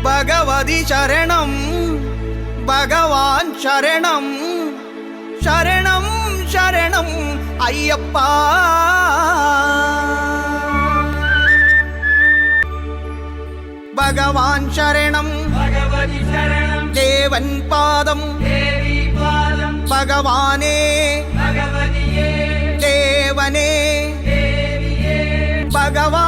பகவதி சரணம் பகவான் சரணம் சரணம் சரணம் ஐயப்பா. பகவான் சரணம் பகவதி சரணம் தேவன் பாதம் தேவி பாதம் பகவானே பகவதியே தேவனே தேவியே பகவான்